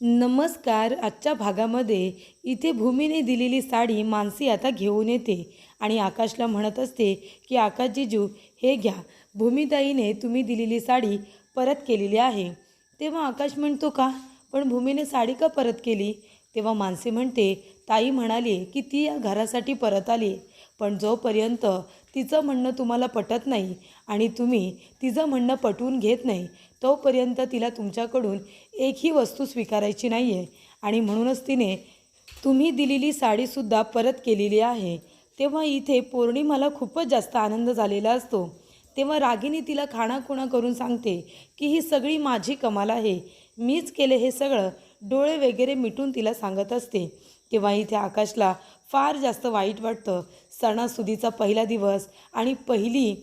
नमस्कार. आजच्या भागामध्ये इथे भूमीने दिलेली साडी मानसी आता घेऊन येते आणि आकाशला म्हणत असते की आकाश जीजू हे घ्या, भूमीताईने तुम्ही दिलेली साडी परत केलेली आहे. तेव्हा आकाश म्हणतो का, पण भूमीने साडी का परत केली? तेव्हा मानसी म्हणते ताई म्हणाली की ती या घरासाठी परत आली, पण जोपर्यंत तिचं म्हणणं तुम्हाला पटत नाही आणि तुम्ही तिचं म्हणणं पटवून घेत नाही तोपर्यंत तिला तुमच्याकडून एकही वस्तू स्वीकारायची नाही आहे आणि म्हणूनच तिने तुम्ही दिलेली साडीसुद्धा परत केलेली आहे. तेव्हा इथे पौर्णिमाला खूपच जास्त आनंद झालेला असतो. तेव्हा रागिनी तिला खाणाखुणा करून सांगते की ही सगळी माझी कमाल आहे, मीच केले हे सगळं, डोळे वगैरे मिटून तिला सांगत असते. तेव्हा इथे आकाशला फार जास्त वाईट वाटतं. सणासुदीचा पहिला दिवस आणि पहिली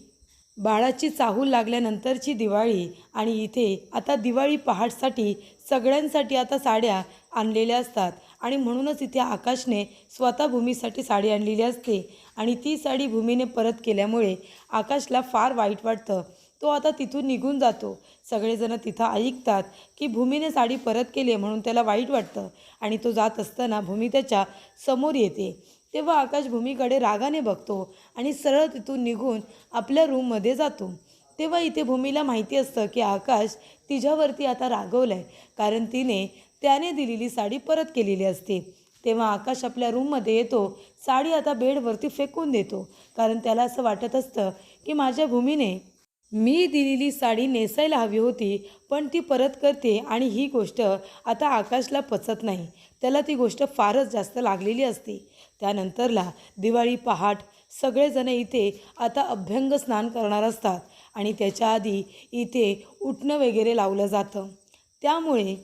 बाळाची चाहूल लागल्यानंतरची दिवाळी आणि इथे आता दिवाळी पहाटसाठी सगळ्यांसाठी आता साड्या आणलेल्या असतात आणि म्हणूनच इथे आकाशने स्वतः भूमीसाठी साडी आणलेली असते आणि ती साडी भूमीने परत केल्यामुळे आकाशला फार वाईट वाटतं. तो आता तिथून निघून जातो. सगळेजण तिथं ऐकतात की भूमीने साडी परत केली म्हणून त्याला वाईट वाटतं आणि तो जात असताना भूमी त्याच्या समोर येते. तेव्हा आकाश भूमीकडे रागाने बघतो आणि सरळ तिथून निघून आपल्या रूममध्ये जातो. तेव्हा इथे भूमीला माहिती असतं की आकाश तिच्यावरती आता रागवलं आहे, कारण त्याने दिलेली साडी परत केलेली असते. तेव्हा आकाश आपल्या रूममध्ये येतो, साडी आता बेडवरती फेकून देतो, कारण त्याला असं वाटत असतं की माझ्या भूमीने मी दिलेली साडी नेसायला हवी होती, पण ती परत करते आणि ही गोष्ट आता आकाशला पचत नाही. त्याला ती गोष्ट फारच जास्त लागलेली असते. त्यानंतरला दिवाळी पहाट सगळेजण इथे आता अभ्यंग स्नान करणार असतात आणि त्याच्या आधी इथे उठणं वगैरे लावलं जातं. त्यामुळे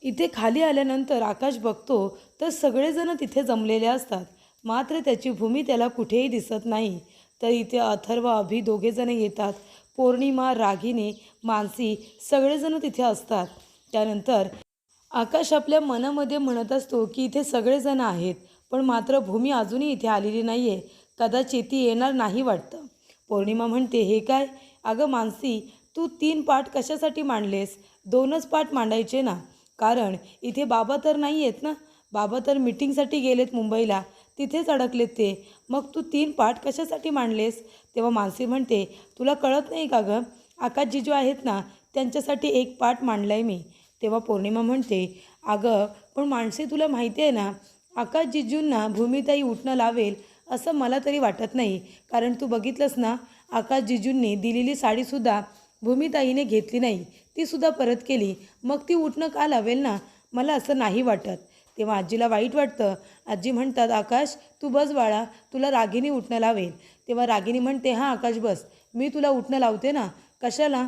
इथे खाली आल्यानंतर आकाश बघतो तर सगळेजण तिथे जमलेले असतात, मात्र त्याची भूमी त्याला कुठेही दिसत नाही. तर इथे अथर्व अभि दोघेजण येतात. पौर्णिमा, रागिनी, मानसी सगळेजण तिथे असतात. त्यानंतर आकाश आपल्या मनामध्ये म्हणत असतो की इथे सगळेजण आहेत, पण मात्र भूमी अजूनही इथे आलेली नाही आहे, कदाचित ती येणार नाही वाटतं. पौर्णिमा म्हणते हे काय, अगं मानसी, तू 3 पाट कशासाठी मांडलेस? 2च पाट मांडायचे ना, कारण इथे बाबा तर नाही आहेत ना, बाबा तर मीटिंगसाठी गेलेत मुंबईला, तिथेच अडकलेत ते, मग तू 3 पाट कशासाठी मांडलेस? तेव्हा मानसी म्हणते तुला कळत नाही का गं, आकाश जीजू आहेत ना, त्यांच्यासाठी 1 पाट मांडला आहे मी. तेव्हा पौर्णिमा म्हणते अगं पण मानसी, तुला माहिती आहे ना, आकाश जीजूंना भूमीताई उठणं लावेल असं मला तरी वाटत नाही, कारण तू बघितलंस ना, आकाश जीजूंनी दिलेली साडीसुद्धा भूमीताईने घेतली नाही, तीसुद्धा परत केली, मग ती उठणं का लावेल ना, मला असं नाही वाटत. तेव्हा आजीला वाईट वाटतं. आजी म्हणतात आकाश तू बस बाळा, तुला रागिनी उठणं लावेल. तेव्हा रागिनी म्हणते हां आकाश बस, मी तुला उठणं लावते ना, कशाला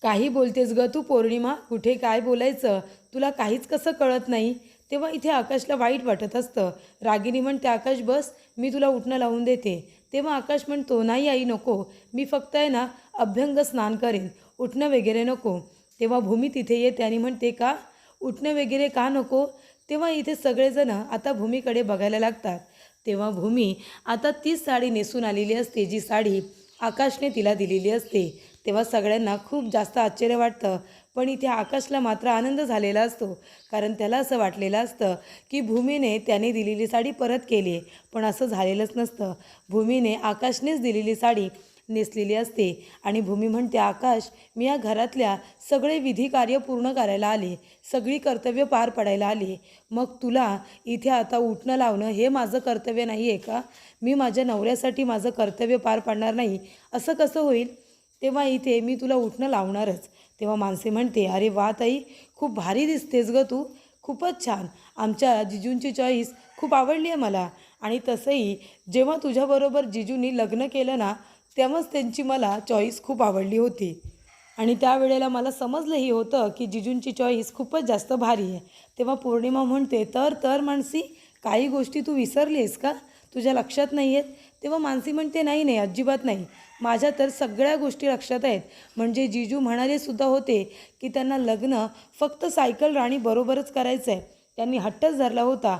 काही बोलतेस ग तू पौर्णिमा, कुठे काय बोलायचं, तुला काहीच कसं कळत नाही. तेव्हा इथे आकाशला वाईट वाटत असतं. रागिनी म्हणते आकाश बस, मी तुला उठणं लावून देते. तेव्हा आकाश म्हणतो नाही आई नको, मी फक्त आहे ना अभ्यंग स्नान करेन, उठणं वगैरे नको. तेव्हा भूमी तिथे येते आणि म्हणते का उठणं वगैरे का नको? तेव्हा इथे सगळेजण आता भूमीकडे बघायला लागतात. तेव्हा भूमी आता तीच साडी नेसून आलेली असते जी साडी आकाशने तिला दिलेली असते. तेव्हा सगळ्यांना खूप जास्त आश्चर्य वाटतं, पण इथे आकाशला मात्र आनंद झालेला असतो, कारण त्याला असं वाटलेलं असतं की भूमीने त्याने दिलेली साडी परत केली आहे, पण असं झालेलंच नसतं. भूमीने आकाशनेच दिलेली साडी नेसलेली असते आणि भूमी म्हणते आकाश, मी या घरातल्या सगळे विधी कार्य पूर्ण करायला आले, सगळी कर्तव्य पार पडायला आले, मग तुला इथे आता उठणं लावणं हे माझं कर्तव्य नाही आहे का? मी माझ्या नवऱ्यासाठी माझं कर्तव्य पार पाडणार नाही असं कसं होईल? तेव्हा इथे मी तुला उठणं लावणारच. तेव्हा मानसी म्हणते अरे वा ताई, खूप भारी दिसतेस गं तू, खूपच छान, आमच्या जिजूंची चॉईस खूप आवडली आहे मला. आणि तसंही जेव्हा तुझ्याबरोबर जिजूंनी लग्न केलं ना, तेव्हाच त्यांची मला चॉईस खूप आवडली होती आणि त्यावेळेला मला समजलंही होतं की जिजूंची चॉईस खूपच जास्त भारी आहे. तेव्हा पौर्णिमा म्हणते तर मानसी, काही गोष्टी तू विसरली आहेस का, तुझ्या लक्षात नाही आहेत? तेव्हा मानसी म्हणते नाही नाही अजिबात नाही, माझ्या तर सगळ्या गोष्टी लक्षात आहेत. म्हणजे जिजू म्हणाले सुद्धा होते की त्यांना लग्न फक्त सायकल राणी बरोबरच करायचं आहे, त्यांनी हट्टच धरला होता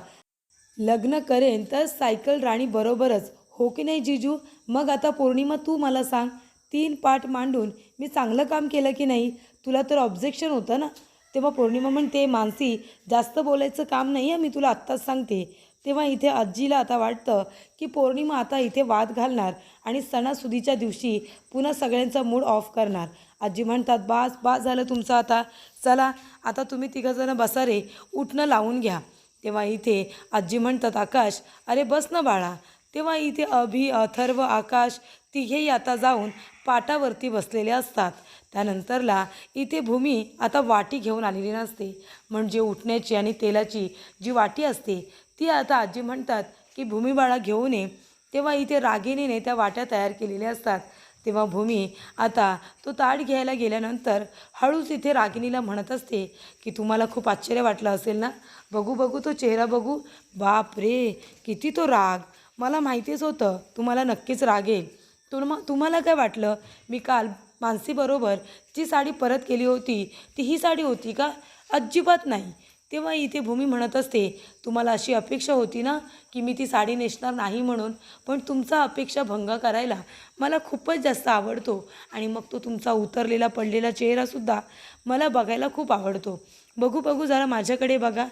लग्न करेन तर सायकल राणी बरोबरच, हो की नाही जीजू? मग आता पौर्णिमा तू मला सांग, 3 पाट मांडून मी चांगलं काम केलं की नाही? तुला तर ऑब्जेक्शन होतं ना, तेव्हा पौर्णिमा म्हणते, मानसी जास्त बोलायचं काम नाही आहे, मी तुला आत्ताच सांगते. तेव्हा इथे आजीला आता वाटतं की पौर्णिमा आता इथे वाद घालणार आणि सणासुदीच्या दिवशी पुन्हा सगळ्यांचा मूड ऑफ करणार. आजी म्हणतात, बास बास झालं तुमचं आता, चला आता तुम्ही तिघंजणं बसा रे, उठणं लावून घ्या. तेव्हा इथे आजी म्हणतात, आकाश अरे बस ना बाळा. तेव्हा इथे अभि, अथर्व, आकाश तिघेही आता जाऊन पाटावरती बसलेले असतात. त्यानंतरला इथे भूमी आता वाटी घेऊन आलेली नसते, म्हणजे उठण्याची आणि तेलाची जी वाटी असते ती आता आजी म्हणतात की भूमी बाळा घेऊन ये. तेव्हा इथे रागिणीने त्या वाट्या तयार केलेल्या असतात. तेव्हा भूमी आता तो ताट घ्यायला गेल्यानंतर हळूच इथे रागिणीला म्हणत असते की तुम्हाला खूप आश्चर्य वाटलं असेल ना, बघू बघू तो चेहरा बघू, बाप रे किती तो राग, मला माहितीच होतं तुम्हाला नक्कीच राग येईल. तुम्हाला काय वाटलं मी काल मानसीबरोबर जी साडी परत केली होती ती ही साडी होती का? अजिबात नाही. तेव्हा इथे भूमी म्हणत असते, तुम्हाला अशी अपेक्षा होती ना की मी ती साडी नेसणार नाही म्हणून, पण तुमचा अपेक्षा भंग करायला मला खूपच जास्त आवडतो आणि मग तो तुमचा उतरलेला पडलेला चेहरासुद्धा मला बघायला खूप आवडतो. बघू बघू जरा माझ्याकडे बघा.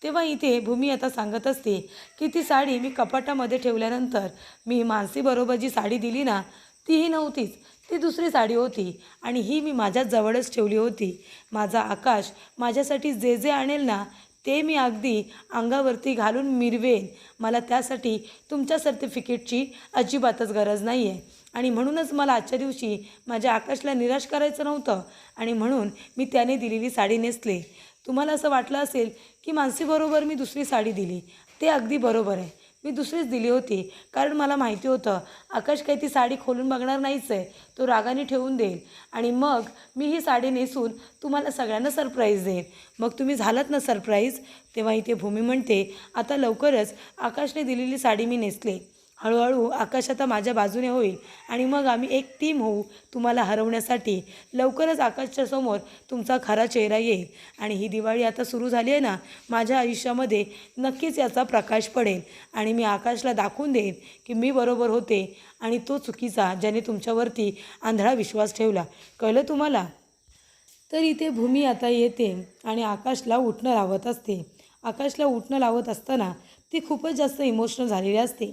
तेव्हा इथे भूमी आता सांगत असते की ती साडी मी कपाटामध्ये ठेवल्यानंतर मी मानसीबरोबर जी साडी दिली ना तीही नव्हतीच, ती दुसरी साडी होती आणि ही मी माझ्या जवळच ठेवली होती. माझा आकाश माझ्यासाठी जे जे आणेल ना ते मी अगदी अंगावरती घालून मिरवेन. मला त्यासाठी तुमच्या सर्टिफिकेटची अजिबातच गरज नाही आहे आणि म्हणूनच मला आजच्या दिवशी माझ्या आकाशला निराश करायचं नव्हतं आणि म्हणून मी त्याने दिलेली साडी नेसले. तुम्हाला असं वाटलं असेल की मानसीबरोबर मी दुसरी साडी दिली, ते अगदी बरोबर आहे, मी दुसरीच दिली होती कारण मला माहिती होतं आकाश काही ती साडी खोलून बघणार नाहीच आहे, तो रागाने ठेवून देईल आणि मग मी ही साडी नेसून तुम्हाला सगळ्यांना सरप्राईज देईन. मग तुम्ही झालात ना सरप्राईज. तेव्हा इथे भूमी म्हणते, आता लवकरच आकाशने दिलेली साडी मी नेसले, हळूहळू आकाश आता माझ्या बाजूने होईल आणि मग आम्ही एक टीम होऊ तुम्हाला हरवण्यासाठी. लवकरच आकाशच्या समोर तुमचा खरा चेहरा येईल आणि ही दिवाळी आता सुरू झाली आहे ना, माझ्या आयुष्यामध्ये नक्कीच याचा प्रकाश पडेल आणि मी आकाशला दाखवून देईन की मी बरोबर होते आणि तो चुकीचा ज्याने तुमच्यावरती आंधळा विश्वास ठेवला. कळलं तुम्हाला? तर इथे भूमी आता येते आणि आकाशला उठणं लावत असते. आकाशला उठणं लावत असताना ती खूपच जास्त इमोशनल झालेली असते,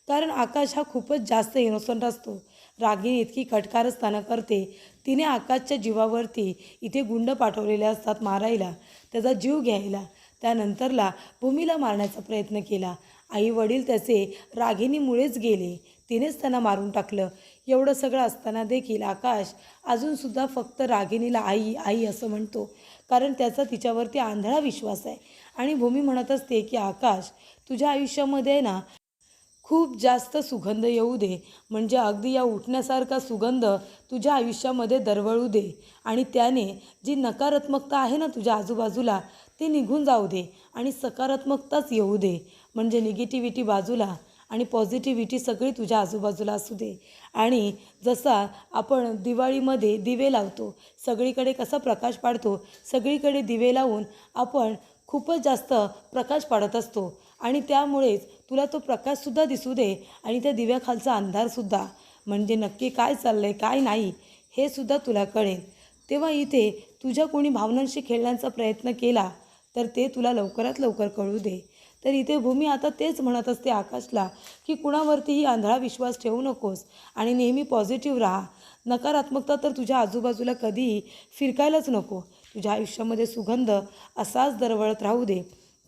कारण आकाश हा खूपच जास्त इनोसंट असतो. रागिणी इतकी कटकारस्थानं करते, तिने आकाशच्या जीवावरती इथे गुंड पाठवलेले असतात मारायला, त्याचा जीव घ्यायला. त्यानंतरला भूमीला मारण्याचा प्रयत्न केला. आई वडील त्याचे रागिणीमुळेच गेले, तिनेच त्यांना मारून टाकलं. एवढं सगळं असताना देखील आकाश अजूनसुद्धा फक्त रागिणीला आई आई असं म्हणतो, कारण त्याचा तिच्यावरती आंधळा विश्वास आहे. आणि भूमी म्हणत असते की आकाश तुझ्या आयुष्यामध्ये ना खूप जास्त सुगंध येऊ दे, म्हणजे अगदी या उठण्यासारखा सुगंध तुझ्या आयुष्यामध्ये दरवळू दे आणि त्याने जी नकारात्मकता आहे ना तुझ्या आजूबाजूला ती निघून जाऊ दे आणि सकारात्मकताच येऊ दे, म्हणजे निगेटिव्हिटी बाजूला आणि पॉझिटिव्हिटी सगळी तुझ्या आजूबाजूला असू दे. आणि जसा आपण दिवाळीमध्ये दिवे लावतो, सगळीकडे कसा प्रकाश पाडतो, सगळीकडे दिवे लावून आपण खूपच जास्त प्रकाश पाडत असतो आणि त्यामुळेच तुला तो प्रकाशसुद्धा दिसू दे आणि त्या दिव्याखालचा अंधारसुद्धा, म्हणजे नक्की काय चाललं आहे काय नाही हे सुद्धा तुला कळेल. तेव्हा इथे तुझ्या कोणी भावनांशी खेळण्याचा प्रयत्न केला तर ते तुला लवकरात लवकर कळू दे. तर इथे भूमी आता तेच म्हणत असते आकाशला की कुणावरतीही आंधळा विश्वास ठेवू नकोस आणि नेहमी पॉझिटिव्ह राहा. नकारात्मकता तर तुझ्या आजूबाजूला कधीही फिरकायलाच नको. तुझ्या आयुष्यामध्ये सुगंध असाच दरवळत राहू दे.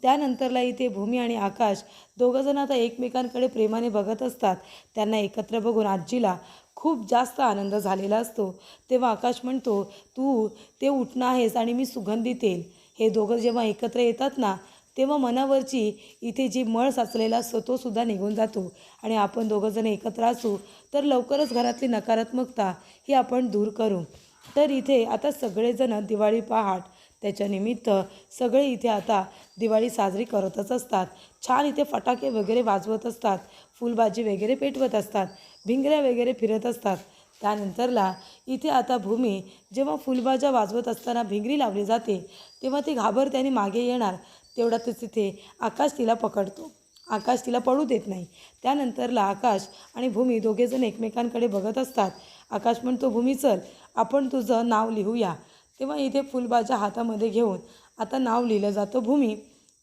त्यानंतरला इथे भूमी आणि आकाश दोघंजण आता एकमेकांकडे प्रेमाने बघत असतात. त्यांना एकत्र बघून आजीला खूप जास्त आनंद झालेला असतो. तेव्हा आकाश म्हणतो, तू ते उठणं आहेस आणि मी सुगंधी तेल, हे दोघं जेव्हा एकत्र येतात ना तेव्हा मनावरची इथे जी मळ साचलेला असतो तो सुद्धा निघून जातो आणि आपण दोघंजण एकत्र असू तर लवकरच घरातली नकारात्मकता ही आपण दूर करू. तर इथे आता सगळेजण दिवाळी पहाट त्याच्यानिमित्त सगळे इथे आता दिवाळी साजरी करतच असतात. छान इथे फटाके वगैरे वाजवत असतात, फुलबाजी वगैरे पेटवत असतात, भिंगऱ्या वगैरे फिरत असतात. त्यानंतरला इथे आता भूमी जेव्हा फुलबाजा वाजवत असताना भिंगरी लावली जाते तेव्हा ती घाबरते आणि मागे येणार, तेवढ्यातच तिथे आकाश तिला पकडतो. आकाश तिला पडू देत नाही. त्यानंतरला आकाश आणि भूमी दोघेजण एकमेकांकडे बघत असतात. आकाश म्हणतो, भूमी चल आपण तुझं नाव लिहूया. तेव्हा इथे फुलभाज्या हातामध्ये घेऊन आता नाव लिहिलं जातं भूमी.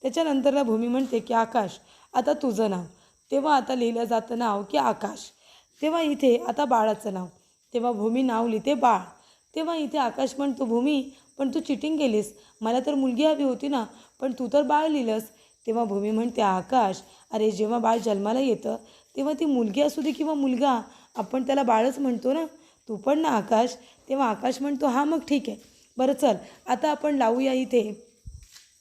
त्याच्यानंतरला भूमी म्हणते की आकाश आता तुझं नाव. तेव्हा आता लिहिलं जातं नाव की आकाश. तेव्हा इथे आता बाळाचं नाव. तेव्हा भूमी नाव लिहिते बाळ. तेव्हा इथे आकाश म्हणतो भूमी पण तू चिटिंग केलीस, मला तर मुलगी हवी होती ना, पण तू तर बाळ लिहिलंस. तेव्हा भूमी म्हणते आकाश अरे जेव्हा बाळ जन्माला येतं तेव्हा ती मुलगी असू दे किंवा मुलगा आपण त्याला बाळच म्हणतो ना, तू पण ना आकाश. तेव्हा आकाश म्हणतो हां मग ठीक आहे, बरं चल आता आपण लावूया इथे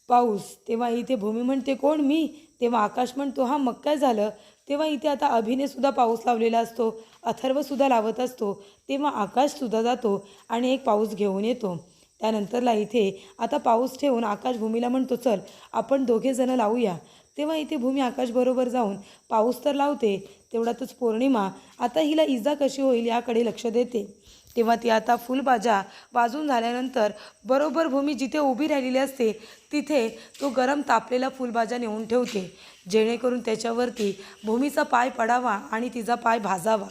पाऊस. तेव्हा इथे भूमी म्हणते कोण मी. तेव्हा आकाश म्हणतो हां मग काय झालं. तेव्हा इथे आता अभिनेसुद्धा पाऊस लावलेला असतो, अथर्वसुद्धा लावत असतो. तेव्हा आकाशसुद्धा जातो आणि एक पाऊस घेऊन येतो. त्यानंतरला इथे आता पाऊस ठेवून आकाश भूमीला म्हणतो चल आपण दोघेजणं लावूया. तेव्हा इथे भूमी आकाशबरोबर जाऊन पाऊस तर लावते. तेवढ्यातच पौर्णिमा आता हिला इजा कशी होईल याकडे लक्ष देते. तेव्हा ती आता फुलभाज्या वाजून झाल्यानंतर बरोबर भूमी जिथे उभी राहिलेली असते तिथे तो गरम तापलेला फुलभाज्या नेऊन ठेवते, जेणेकरून त्याच्यावरती भूमीचा पाय पडावा आणि तिचा पाय भाजावा.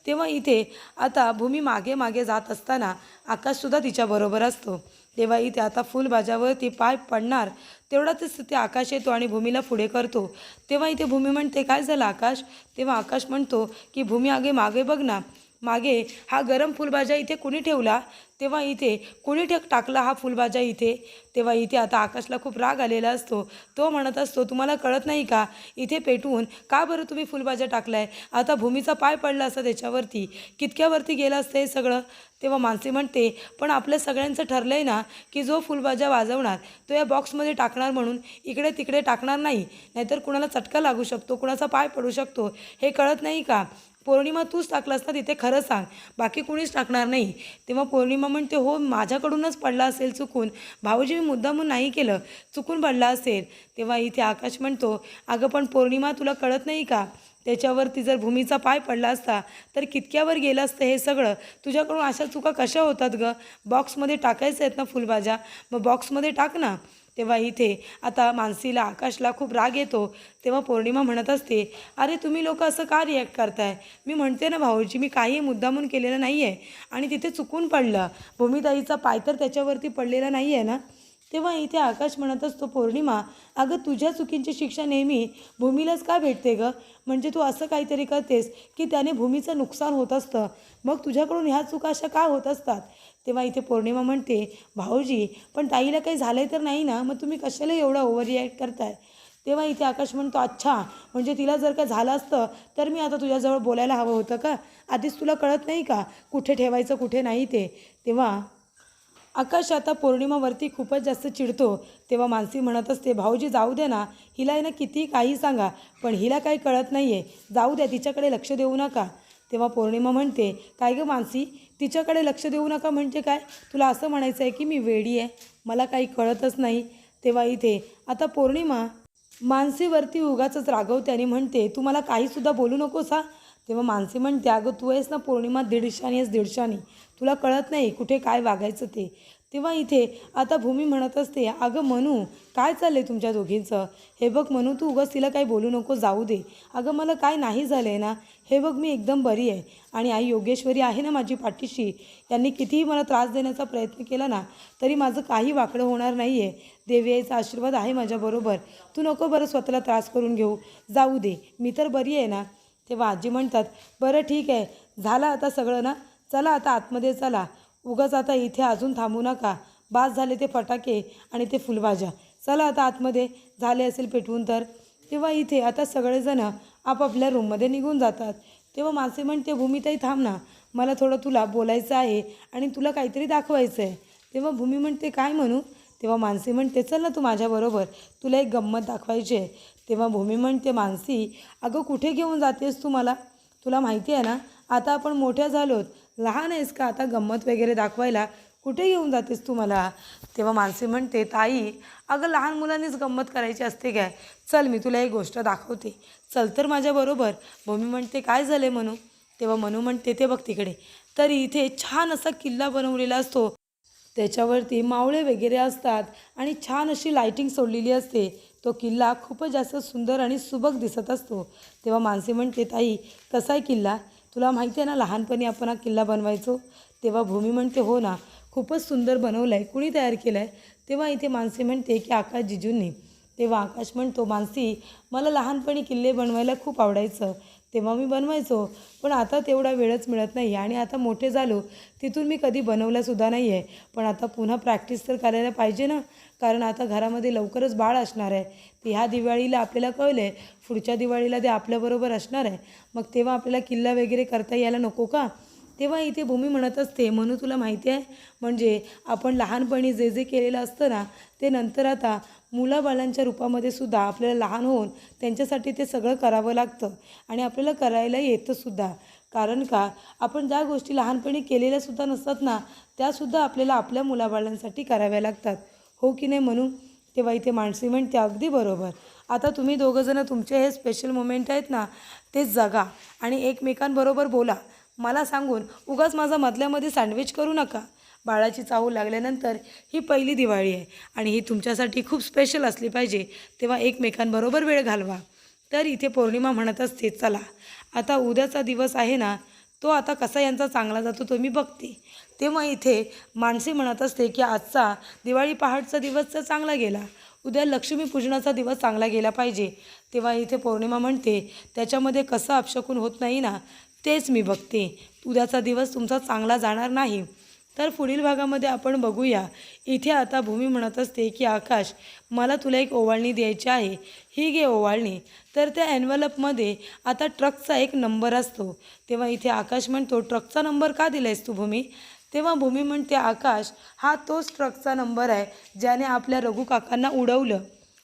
तेव्हा इथे आता भूमी मागे मागे जात असताना आकाशसुद्धा तिच्याबरोबर असतो. तेव्हा इथे आता फुलभाज्यावरती पाय पडणार तेवढ्यातच ते आकाश येतो आणि भूमीला पुढे करतो. तेव्हा इथे भूमी म्हणते काय झालं आकाश. तेव्हा आकाश म्हणतो की भूमी आगे मागे बघ ना, मागे हा गरम फुलभाज्या इथे कुणी ठेवला. तेव्हा इथे कुणी टाकला हा फुलभाज्या इथे. तेव्हा इथे आता आकाशला खूप राग आलेला असतो. तो म्हणत असतो तुम्हाला कळत नाही का इथे पेटवून का बरं तुम्ही फुलभाज्या टाकलाय. आता भूमीचा पाय पडला असता त्याच्यावरती कितक्यावरती गेलं असतं हे सगळं. तेव्हा मानसी म्हणते पण आपल्या सगळ्यांचं ठरलं आहे ना की जो फुलभाज्या वाजवणार तो या बॉक्समध्ये टाकणार, म्हणून इकडे तिकडे टाकणार नाही, नाहीतर कुणाला चटका लागू शकतो, कुणाचा पाय पडू शकतो. हे कळत नाही का. पौर्णिमा तूच टाकलास ना तिथे, खरं सांग, बाकी कुणीच टाकणार नाही. तेव्हा पौर्णिमा म्हणते हो माझ्याकडूनच पडला असेल चुकून, भाऊजी मी मुद्दामून नाही केलं, चुकून पडला असेल. तेव्हा इथे आकाश म्हणतो अगं पण पौर्णिमा तुला कळत नाही का, त्याच्यावरती जर भूमीचा पाय पडला असता तर कितक्यावर गेलं असतं हे सगळं. तुझ्याकडून अशा चुका कशा होतात गं. बॉक्समध्ये टाकायचं आहेत ना फुलभाज्या, मग बॉक्समध्ये टाक ना. तेव्हा इथे आता मानसीला आकाशला खूप राग येतो. तेव्हा पौर्णिमा म्हणत असते अरे तुम्ही लोक असं का रिॲक्ट करताय. मी म्हणते ना भाऊजी मी काही मुद्दामून केलेलं नाही आहे आणि तिथे चुकून पडलं, भूमिताईचा पाय तर त्याच्यावरती पडलेला नाही आहे ना. तेव्हा इथे आकाश म्हणत असतो पौर्णिमा अगं तुझ्या चुकींची शिक्षा नेहमी भूमीलाच का भेटते गं. म्हणजे तू असं काहीतरी करतेस की त्याने भूमीचं नुकसान होत असतं, मग तुझ्याकडून ह्या चुका अशा का होत असतात. तेव्हा इथे पौर्णिमा म्हणते भाऊजी पण ताईला काही झालं तर नाही ना, मग तुम्ही कशाला एवढं ओव्हर रिॲक्ट करताय. तेव्हा इथे आकाश म्हणतो अच्छा म्हणजे तिला जर का झालं असतं तर मी आता तुझ्याजवळ बोलायला हवं होतं का, आधीच तुला कळत नाही का कुठे ठेवायचं कुठे नाही ते. तेव्हा आकाश आता पौर्णिमावरती खूपच जास्त चिडतो. तेव्हा मानसी म्हणत असते भाऊजी जाऊ दे ना, हिला आहे ना किती काही सांगा पण हिला काही कळत नाही आहे, जाऊ द्या तिच्याकडे लक्ष देऊ नका. तेव्हा पौर्णिमा म्हणते काय गं मानसी तिच्याकडे लक्ष देऊ नका म्हणजे काय, तुला असं म्हणायचं आहे की मी वेडी आहे, मला काही कळतच नाही. तेव्हा इथे आता पौर्णिमा मानसीवरती उगाचच रागवते आणि म्हणते तू मला काहीसुद्धा बोलू नकोस हा. तेव्हा मानसी म्हणते अगं तू आहेस ना पौर्णिमा दीडशानी आहेस दीडशानी, तुला कळत नाही कुठे काय वागायचं ते. तेव्हा इथे आता भूमी म्हणत असते अगं मनू काय चाललं आहे तुमच्या दोघींचं. हे बघ मनू तू उगाच तिला काही बोलू नको, जाऊ दे. अगं मला काय नाही झालं आहे ना, हे बघ मी एकदम बरी आहे आणि आई योगेश्वरी आहे ना माझी पाठीशी, यांनी कितीही मला त्रास देण्याचा प्रयत्न केला ना तरी माझं काही वाकडं होणार नाही आहे. देवी आईचा आशीर्वाद आहे माझ्याबरोबर, तू नको बरं स्वतःला त्रास करून घेऊ, जाऊ दे मी तर बरी आहे ना. तेव्हा आजी म्हणतात बरं ठीक आहे झालं आता सगळं ना, चला आता आतमध्ये चला, उगाच आता इथे अजून थांबू नका, बास झाले ते फटाके आणि ते फुलभाज्या, चला आता आतमध्ये, झाले असेल पेटवून तर. तेव्हा इथे आता सगळेजणं आपापल्या रूममध्ये निघून जातात. तेव्हा मासे म्हणते भूमिताई थांब ना, मला थोडं तुला बोलायचं आहे आणि तुला काहीतरी दाखवायचं आहे. तेव्हा भूमी म्हणते काय म्हणू. तेव्हा मानसी म्हणते चल ना तू माझ्याबरोबर, तुला एक गंमत दाखवायची आहे. तेव्हा भूमी म्हणते मानसी अगं कुठे घेऊन जातेस तू मला, तुला माहिती आहे ना आता आपण मोठ्या झालोत, लहान आहेस का आता गंमत वगैरे दाखवायला, कुठे घेऊन जातेस तू मला. तेव्हा मानसी म्हणते ताई अगं लहान मुलांनीच गंमत करायची असते काय, चल मी तुला एक गोष्ट दाखवते, चल तर माझ्याबरोबर. भूमी म्हणते काय झाले म्हणू. तेव्हा मनू म्हणते ते बघ तिकडे, तर इथे छान असा किल्ला बनवलेला असतो, त्याच्यावरती मावळे वगैरे असतात आणि छान अशी लाईटिंग सोडलेली असते. तो किल्ला खूपच जास्त सुंदर आणि सुबक दिसत असतो. तेव्हा मानसी म्हणते ताई कसा आहे किल्ला, तुला माहिती आहे ना लहानपणी आपण हा किल्ला बनवायचो. तेव्हा भूमी म्हणते हो ना खूपच सुंदर बनवला आहे, कुणी तयार केला आहे? तेव्हा इथे मानसी म्हणते की आकाश जिजूंनी. तेव्हा आकाश म्हणतो, मानसी मला लहानपणी किल्ले बनवायला खूप आवडायचं, तेव्हा मी बनवायचो, पण आता तेवढा वेळच मिळत नाही आणि आता मोठे झालो तिथून मी कधी बनवलासुद्धा नाही आहे. पण आता पुन्हा प्रॅक्टिस तर करायला पाहिजे ना, कारण आता घरामध्ये लवकरच बाळ असणार आहे. तर ह्या दिवाळीला आपल्याला कळलं आहे, पुढच्या दिवाळीला ते आपल्याबरोबर असणार आहे, मग तेव्हा आपल्याला किल्ला वगैरे करता यायला नको का? तेव्हा इथे भूमी म्हणत असते, म्हणून तुला माहिती आहे, म्हणजे आपण लहानपणी जे जे केलेलं असतं ना, ते नंतर आता मुलाबाळांच्या रूपामध्ये सुद्धा आपल्याला लहान होऊन त्यांच्यासाठी ते सगळं करावं लागतं आणि आपल्याला करायला येतंसुद्धा. कारण का, आपण ज्या गोष्टी लहानपणी केलेल्यासुद्धा नसतात ना, त्यासुद्धा आपल्याला आपल्या मुलाबाळांसाठी कराव्या लागतात, हो की नाही म्हणून? तेव्हा इथे मानसी म्हणते, अगदी बरोबर. आता तुम्ही दोघंजणं तुमचे हे स्पेशल मोमेंट आहेत ना, ते जगा आणि एकमेकांबरोबर बोला. मला सांगून उगाच माझा मधल्यामध्ये सँडविच करू नका. बाळाची चाहूल लागल्यानंतर ही पहिली दिवाळी आहे आणि ही तुमच्यासाठी खूप स्पेशल असली पाहिजे, तेव्हा एकमेकांबरोबर वेळ घालवा. तर इथे पौर्णिमा म्हणत असते, चला आता उद्याचा दिवस आहे ना, तो आता कसा यांचा चांगला जातो तो मी बघते. तेव्हा इथे मानसी म्हणत असते की आजचा दिवाळी पहाटचा दिवस तर चांगला गेला, उद्या लक्ष्मीपूजनाचा दिवस चांगला गेला पाहिजे. तेव्हा इथे पौर्णिमा म्हणते, त्याच्यामध्ये कसं अपशकुन होत नाही ना, तेच मी बघते. उद्याचा दिवस तुमचा चांगला जाणार नाही. तर पुढील भागामध्ये आपण बघूया. इथे आता भूमी म्हणत असते की आकाश मला तुला एक ओवाळणी द्यायची आहे, ही घे ओवाळणी. तर त्या एन्व्हलपमध्ये आता ट्रकचा एक नंबर असतो. तेव्हा इथे आकाश म्हणतो, ट्रकचा नंबर का दिला आहेस तू भूमी? तेव्हा भूमी म्हणते, आकाश हा तोच ट्रकचा नंबर आहे ज्याने आपल्या रघु काकांना उडवलं.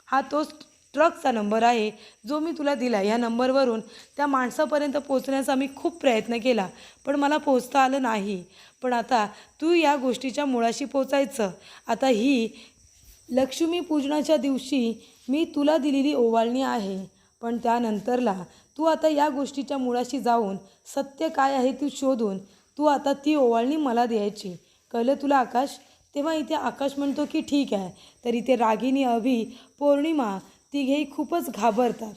हा तोच ट्रकचा नंबर आहे जो मी तुला दिला. या नंबरवरून त्या माणसापर्यंत पोचण्याचा मी खूप प्रयत्न केला, पण मला पोचता आलं नाही. पण आता तू या गोष्टीच्या मुळाशी पोचायचं. आता ही लक्ष्मीपूजनाच्या दिवशी मी तुला दिलेली ओवाळणी आहे, पण त्यानंतरला तू आता या गोष्टीच्या मुळाशी जाऊन सत्य काय आहे ती शोधून तू आता ती ओवाळणी मला द्यायची. कळलं तुला आकाश? तेव्हा इथे आकाश म्हणतो की ठीक आहे. तर इथे रागिनी, अभि, पौर्णिमा तिघेही खूपच घाबरतात.